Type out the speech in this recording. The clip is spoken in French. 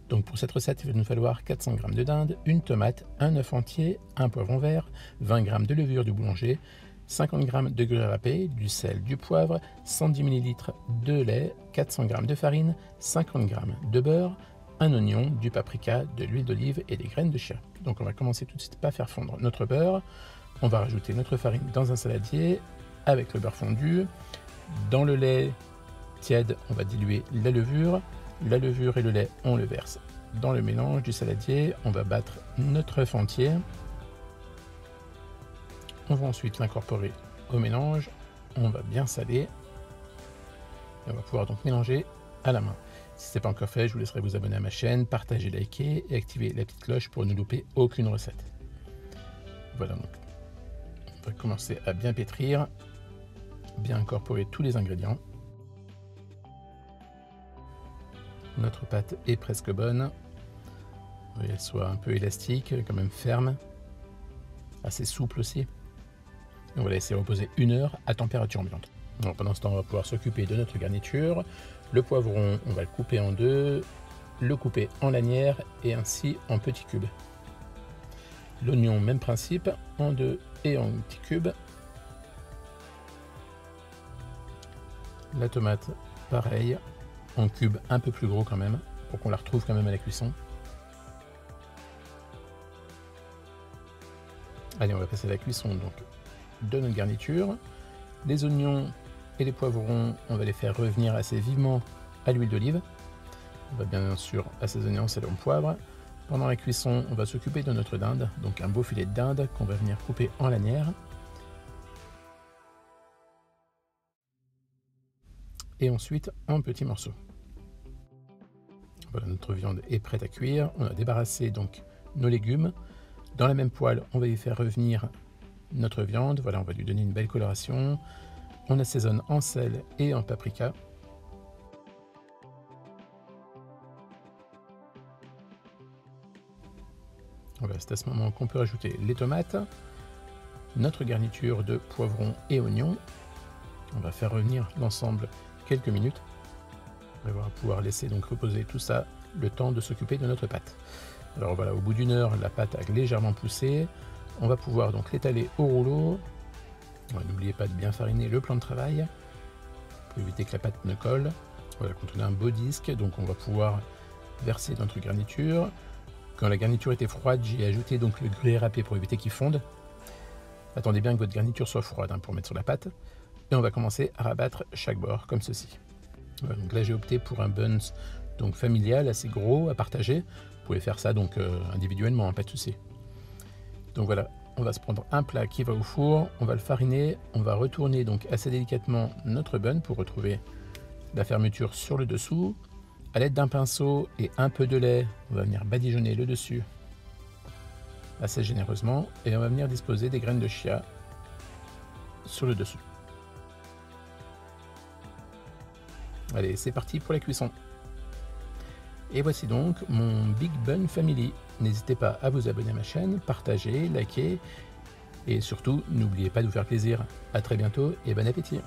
Donc pour cette recette, il va nous falloir 400 g de dinde, une tomate, un œuf entier, un poivron vert, 20 g de levure du boulanger, 50 g de gruyère râpé, du sel, du poivre, 110 ml de lait, 400 g de farine, 50 g de beurre, un oignon, du paprika, de l'huile d'olive et des graines de chia. Donc on va commencer tout de suite par faire fondre notre beurre. On va rajouter notre farine dans un saladier avec le beurre fondu. Dans le lait tiède, on va diluer la levure. La levure et le lait, on le verse dans le mélange du saladier. On va battre notre œuf entier. On va ensuite l'incorporer au mélange. On va bien saler. Et on va pouvoir donc mélanger à la main. Si ce n'est pas encore fait, je vous laisserai vous abonner à ma chaîne, partager, liker et activer la petite cloche pour ne louper aucune recette. Voilà, donc on va commencer à bien pétrir, bien incorporer tous les ingrédients. Notre pâte est presque bonne. Elle soit un peu élastique, quand même ferme, assez souple aussi. Et on va la laisser reposer 1 heure à température ambiante. Alors pendant ce temps, on va pouvoir s'occuper de notre garniture. Le poivron, on va le couper en deux, le couper en lanières et ainsi en petits cubes. L'oignon, même principe, en deux et en petits cubes. La tomate, pareil, en cubes un peu plus gros quand même, pour qu'on la retrouve quand même à la cuisson. Allez, on va passer à la cuisson donc de notre garniture. Les oignons et les poivrons, on va les faire revenir assez vivement à l'huile d'olive. On va bien sûr assaisonner en sel et en poivre. Pendant la cuisson, on va s'occuper de notre dinde, donc un beau filet de dinde qu'on va venir couper en lanières. Et ensuite en petits morceaux. Voilà, notre viande est prête à cuire. On a débarrassé donc nos légumes. Dans la même poêle, on va y faire revenir notre viande. Voilà, on va lui donner une belle coloration. On assaisonne en sel et en paprika. Voilà, c'est à ce moment qu'on peut rajouter les tomates, notre garniture de poivrons et oignons. On va faire revenir l'ensemble quelques minutes. On va pouvoir laisser donc reposer tout ça le temps de s'occuper de notre pâte. Alors voilà, au bout d'1 heure, la pâte a légèrement poussé. On va pouvoir donc l'étaler au rouleau. N'oubliez pas de bien fariner le plan de travail pour éviter que la pâte ne colle. Voilà, quand on a un beau disque, donc on va pouvoir verser notre garniture. Quand la garniture était froide, j'ai ajouté donc le gruyère râpé pour éviter qu'il fonde. Attendez bien que votre garniture soit froide pour mettre sur la pâte. Et on va commencer à rabattre chaque bord comme ceci. Voilà, donc là j'ai opté pour un buns donc familial assez gros à partager. Vous pouvez faire ça donc individuellement, pas de souci. Donc voilà, on va se prendre un plat qui va au four, on va le fariner, on va retourner donc assez délicatement notre bun pour retrouver la fermeture sur le dessous. À l'aide d'un pinceau et un peu de lait, on va venir badigeonner le dessus assez généreusement et on va venir disposer des graines de chia sur le dessus. Allez, c'est parti pour la cuisson. Et voici donc mon Big Bun Family. N'hésitez pas à vous abonner à ma chaîne, partager, liker et surtout n'oubliez pas de vous faire plaisir. À très bientôt et bon appétit.